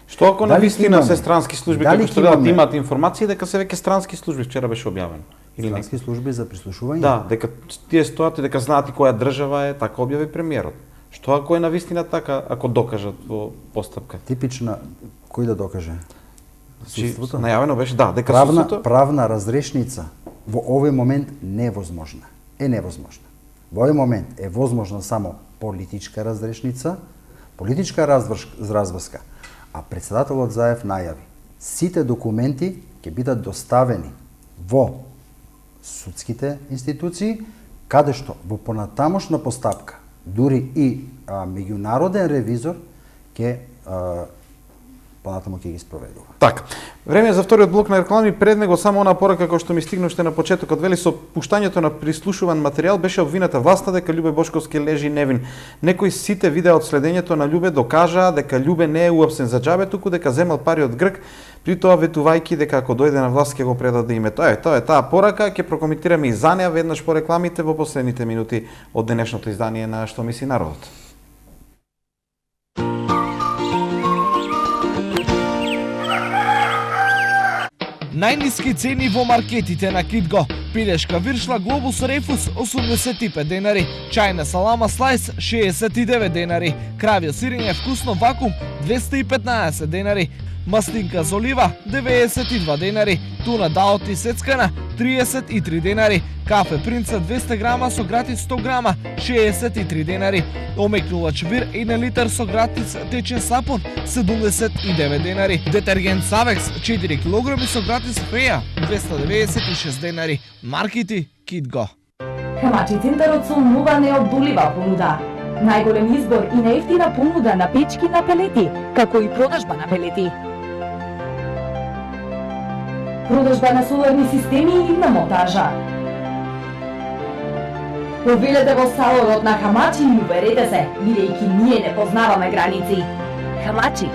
Што ако навистина се странски служби како што имаат информации дека се веќе странски служби, вчера беше објавено? Странски служби за прислушување? Да, дека тие стоат и дека знаат и која држава е, така објави премиерот. Што ако е навистина така, ако докажат во постапка? Типична, кој да докаже? Судството? Најавено беше, да, дека судството... Правна разрешница во овој момент невозможна. Невозможна. Во овој момент е возможна само политичка разрешница, политичка разврска, а председателот Заев најави сите документи ќе бидат доставени во судските институции, каде што во понатамошна постапка, дури и меѓународен ревизор ќе понатаму ќе ги спроведува. Така. Време за вториот блок на реклами, пред него само она порака која што ми стигна уште на почетокот, вели со пуштањето на прислушуван материјал беше обвината власта дека Љубе Бошковски лежи невин. Некои сите видеа од следењето на Љубе докажаа дека Љубе не е уапсен за џабе, туку дека земал пари од грк, при тоа ветувајќи дека ако дојде на власт ќе го предаде името. Тоа е таа порака, ќе прокоментираме и за неа веднаш по рекламите во последните минути од денешното издание на Што мисли народот. Најниски цени во маркетите на Китго. Пилешка виршла Глобус Рефус 85 денари, чајна салама слайс 69 денари, кравје сирење вкусно вакуум 215 денари, маслинка за олива 92 денари, туна даоти сецкана 33 денари, кафе Принца 200 грама со гратис 100 грама 63 денари, омекнулач бир 1 литар со гратис течен сапун 79 денари, детергент Савекс 4 кг со гратис феја 296 денари. Маркити Китго. Хамачи центарот со нова неодолива понуда. Најголем избор и најевтина понуда на печки на пелети, како и продажба на пелети. Продажба на соларни системи и на монтажа. Повелете во салонот на Хамачи и уверете се, бидејќи ние не познаваме граници. Хамачи.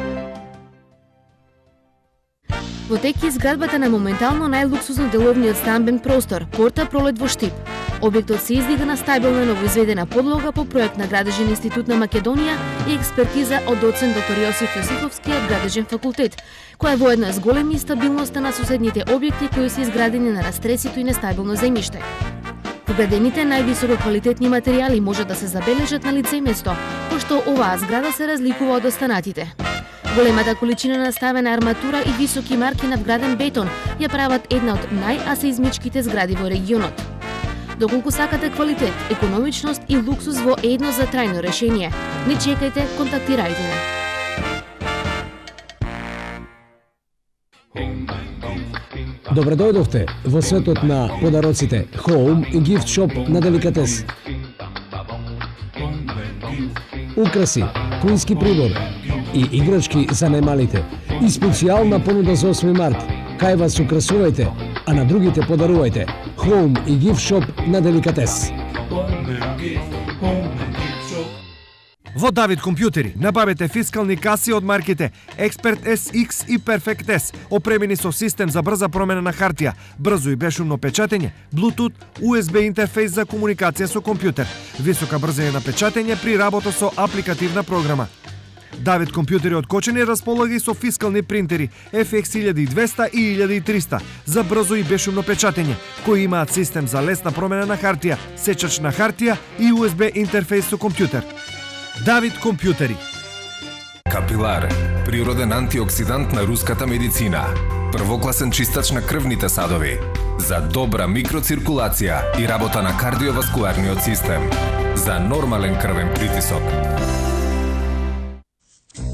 Во тек е изградбата на моментално најлуксузно деловниот стамбен простор, Порта Пролет во Штип. Објектот се издига на стабилна новоизведена подлога по проект на Градежен институт на Македонија и експертиза од доцент доктор Јосиф Јосифовски од Градежен факултет, која воедно е зголеми стабилноста на соседните објекти кои се изградени на растресито и нестабилно земјиште. Вградените највисоко квалитетни материјали може да се забележат на лице место, пошто оваа зграда се разликува од останатите. Големата количина наставена арматура и високи марки на вграден бетон ја прават една од најасеизмичките згради во регионот. Доколку сакате квалитет, економичност и луксус во едно за трајно решение, не чекајте, контактирајте ме. Добре дојдовте во светот на подароците Home и Gift Shop на Деликатес. Украси, куински прибор и играчки за најмалите. И специјална понуда за 8 март. Кај вас украсувајте, а на другите подарувајте. Home и Gift Shop на Деликатес. Во Давид компјутери набавете фискални каси од марките Expert SX и Perfect S, опремени со систем за брза промена на хартија, брзо и бешумно печатење, Bluetooth, USB интерфејс за комуникација со компјутер, висока брзина на печатење при работа со апликативна програма. Давид компјутери од Кочани располага и со фискални принтери FX 1200 и 1300 за брзо и бешумно печатење, кои имаат систем за лесна промена на хартија, сечач на хартија и USB интерфејс со компјутер. Давид компјутери. Капилар, природен антиоксидант на руската медицина. Првокласен чистач на крвните садови. За добра микроциркулација и работа на кардиоваскуларниот систем. За нормален крвен притисок.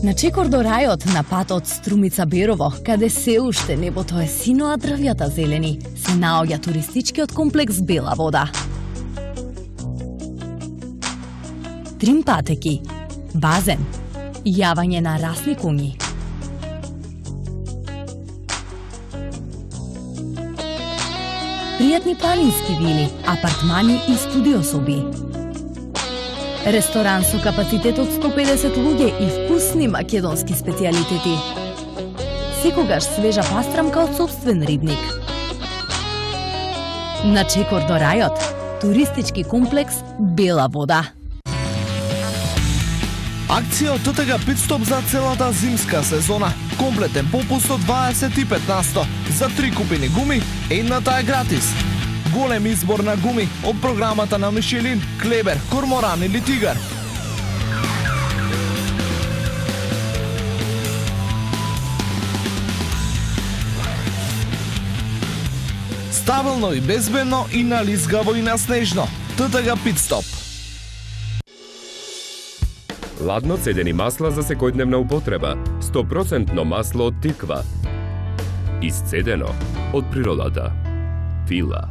На Чекор до рајот, на патот Струмица-Берово, каде се уште небото е сино, а дрвјата зелени, се наоѓа туристичкиот комплекс Бела вода. Трим патеки, базен, јавање на расни куњи. Пријатни планински вили, апартмани и студиособи. Ресторан со капацитет од 150 луѓе и вкусни македонски специјалитети. Секогаш свежа пастрамка од сопствен рибник. На Чекор до рајот, туристички комплекс Бела вода. Акција од ТТГ Питстоп за целата зимска сезона. Комплетен попуст од 25% за 3 купини гуми, едната е гратис. Голем избор на гуми од програмата на Мишелин, Клебер, Корморан или Тигар. Стабилно и безбедно и нализгаво и наснежно. ТТГ Питстоп. Ладно цедени масла за секојдневна употреба. 100% масло од тиква. Исцедено од природата. Фила.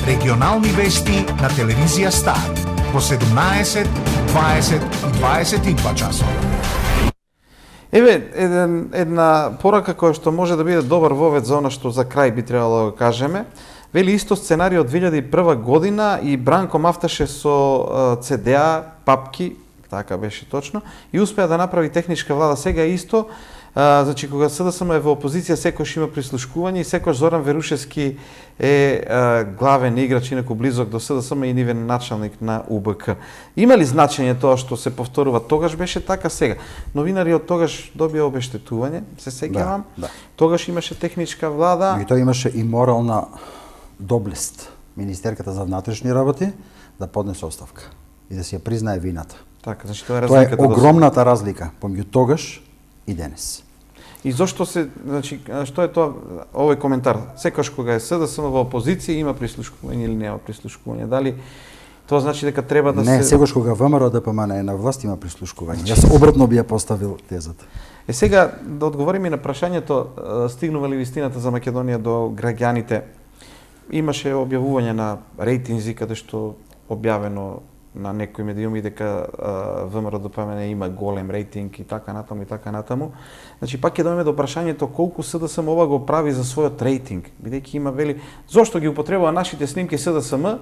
Регионални вести на телевизија Стар во 17, 20 и 22 часот. Еве, една порака која што може да биде добар вовед за она што за крај би требало да кажеме. Вели исто сценарио од 2001 година и Бранко мафташе со CD-а, папки, така беше точно, и успеа да направи техничка влада. Сега исто, значи кога СДСМ е во опозиција, секојаш има прислушкување и секојаш Зоран Верушевски е главен играч, инаку близок до СДСМ и нивен началник на УБК. Има ли значење тоа што се повторува? Тогаш беше така, сега. Новинари од тогаш добија обештетување, се сеќавам. Да. Тогаш имаше техничка влада. И тоа имаше и морална доблест Министерката за внатрешни работи да поднесе оставка и да си ја признае вината. Така, значи тоа е разликата. Тоа е огромната разлика помеѓу тогаш и денес. И зошто се, значи, што е тоа овој коментар? Секогаш кога е СДСМ во опозиција има прислушкување или нема прислушкување? Дали тоа значи дека треба да не, се... Не, секогаш кога ВМРО ДПМН е на власт има прислушкување. Јас обратно би ја поставил тезата. Сега да одговориме и на прашањето, стигнува ли вистината за Македонија до граѓаните? Имаше објавување на рейтинзи каде што објавено на некои медиуми дека ВМРО ДПМН има голем рейтинг и така натаму и така натаму. Значи пак ќе дојдеме до прашањето колку СДСМ ова го прави за својот рейтинг, бидејќи има вели зошто ги употребува нашите снимки СДСМ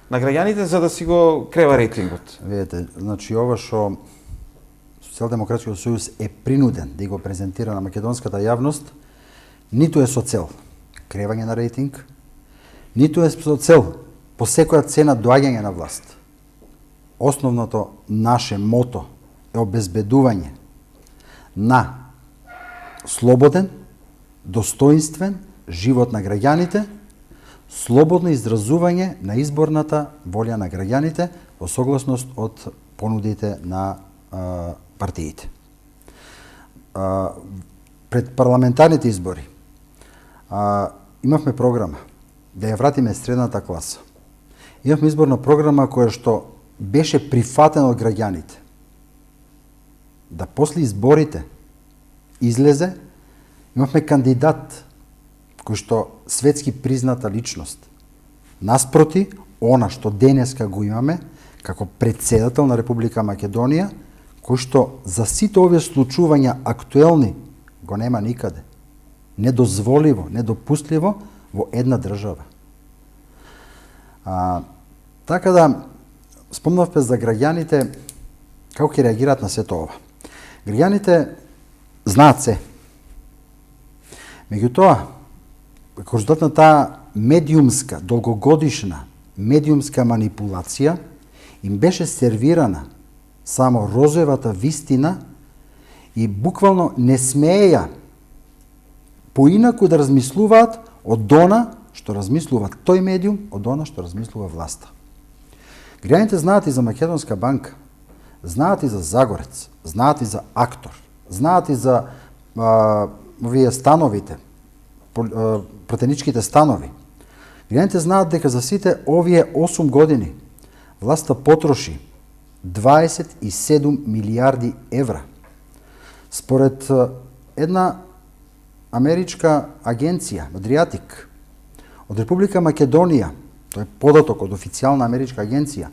на граѓаните за да си го крева рейтингот. Видете, значи ова што Социјалдемократскиот сојуз е принуден да го презентира на македонската јавност, ниту е со цел кревање на рейтинг, ниту е со цел по секоја цена доаѓање на власт. Основното наше мото е обезбедување на слободен, достоинствен живот на граѓаните, слободно изразување на изборната волја на граѓаните во согласност од понудите на партиите. Пред парламентарните избори имавме програма да ја вратиме средната класа. Имавме изборна програма која што беше прифатена од граѓаните. Да после изборите излезе, имавме кандидат кој што светски призната личност. Наспроти, она што денеска го имаме, како председател на Република Македонија, кој што за сите овие случувања актуелни го нема никаде. Недозволиво, недопустливо во една држава. Така да, спомнавме за граѓаните, како ќе реагираат на сето ова. Граѓаните знаат се. Меѓутоа, како резултат на таа медиумска, долгогодишна медиумска манипулација, им беше сервирана само розовата вистина и буквално не смееја поинаку да размислуваат од она што размислува тој медиум, од она што размислува власта. Граѓаните знаат и за Македонска банка, знаат и за Загорец, знаат и за Актор, знаат и за овие становите, пратеничките станови. Граѓаните знаат дека за сите овие 8 години власта потроши 27 милиарди евра. Според една америчка агенција, Адриатик, од Република Македонија, тој е податок од официјална америчка агенција,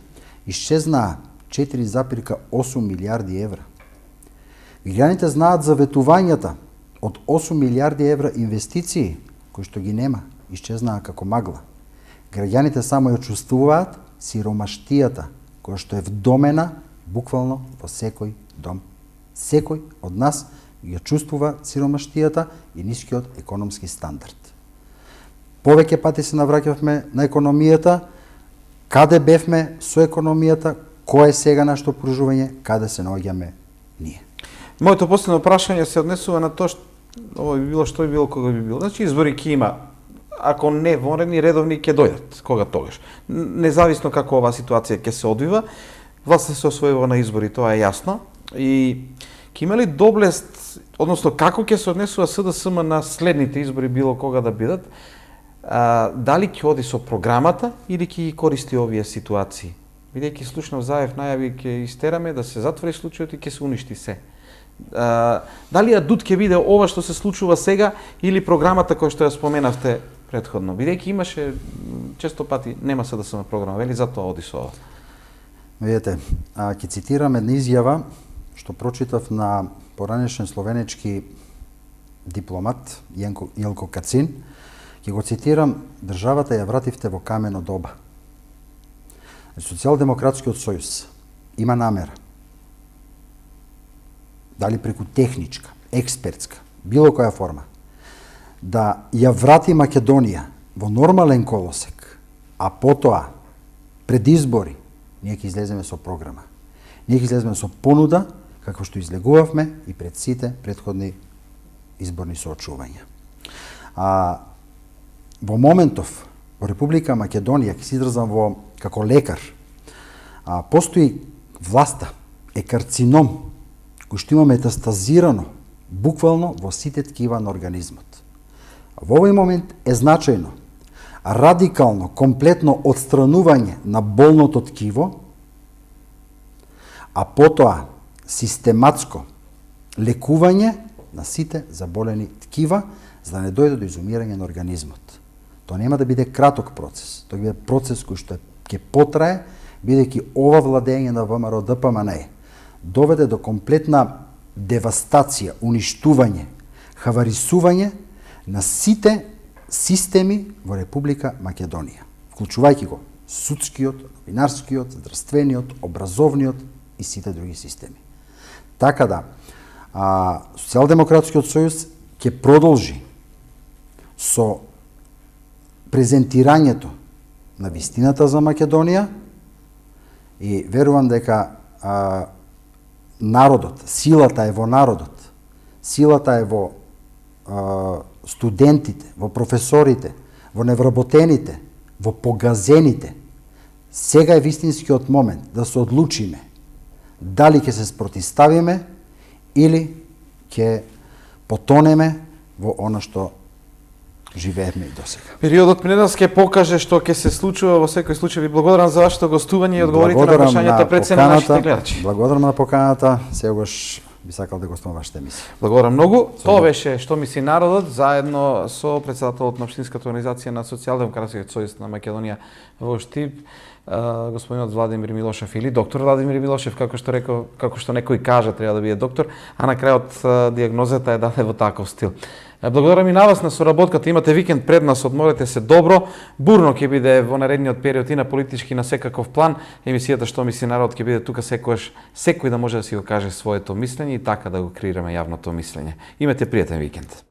исчезнаа 4,8 милиарди евра. Граѓаните знаат за ветувањата од 8 милиарди евра инвестиции, кои што ги нема, исчезнаа како магла. Граѓаните само ја чувствуваат сиромаштијата, која што е вдомена буквално во секој дом. Секој од нас ја чувствува сиромаштијата и нискиот економски стандард. Повеќе пати се навраќавме на економијата, каде бевме со економијата, кој е сега нашето пружување, каде се наоѓаме ние. Моето последно прашање се однесува на тоа што ова би било, што би било, кога би било. Значи, избори ќе има, ако не вонредни, редовни ќе дојдат, кога тогаш. Независно како оваа ситуација ќе се одвива, власта се освојува на избори, тоа е јасно. И ќе има ли доблест, односно како ќе се однесува СДСМ на следните избори, било кога да бидат, дали ќе оди со програмата или ќе ги користи овие ситуации? Бидејќи слушнав Заев најави ќе истераме да се затвори случајот и ќе се уништи се. Дали адут ќе биде ова што се случува сега или програмата која што ја споменавте претходно? Бидејќи имаше често пати нема СДСМ програма, вели затоа оди со ова. Видете, ќе цитирам една изјава што прочитав на поранешен словенечки дипломат Јелко Кацин. Ќе го цитирам: државата ја вративте во камено доба. Социјалдемократскиот сојуз има намера, дали преку техничка, експертска, било која форма, да ја врати Македонија во нормален колосек, а потоа, пред избори, ние ќе излеземе со програма. Ние ќе излеземе со понуда, како што излегувавме и пред сите претходни изборни соочувања. Во моментов, во Република Македонија, ќе се изразам како лекар, постои власта, е карцином, кој што има метастазирано, буквално во сите ткива на организмот. Во овој момент е значајно радикално, комплетно отстранување на болното ткиво, а потоа систематско лекување на сите заболени ткива, за да не дојде до изумирање на организмот. Тоа нема да биде краток процес, тоа биде процес кој што ќе потрае, бидејќи ова владење на ВМРО ДПМНЕ доведе до комплетна девастација, уништување, хаварисување на сите системи во Република Македонија, вклучувајќи го судскиот, новинарскиот, здравствениот, образовниот и сите други системи. Така да, Социјалдемократскиот сојуз ќе продолжи со презентирањето на вистината за Македонија и верувам дека народот, силата е во народот, силата е во студентите, во професорите, во невработените, во погазените. Сега е вистинскиот момент да се одлучиме дали ќе се спротиставиме или ќе потонеме во она што живееме и досега. Периодот минатас ќе покаже што ќе се случува во секој случај. Ви благодарам за вашето гостување и одговорите на прашањата пред се на нашите гледачи. Благодарам на поканата, сегаш би сакал да гостувам вашата емисија. Благодарам многу. Тоа беше Што мисли народот, заедно со председателот на општинската организација на Социјалдемократскиот сојуз на Македонија во Штип, господинот Владимир Милошев или доктор Владимир Милошев, како што некој кажа треба да биде доктор, а на крајот дијагнозата е даде во таков стил. Благодарам и на вас на соработката. Имате викенд пред нас, одморете се добро. Бурно ќе биде во наредниот период и на политички на секаков план. Емисијата Што мисли народ ќе биде тука секојаш, секој да може да си го каже своето мислење и така да го креираме јавното мислење. Имате пријатен викенд.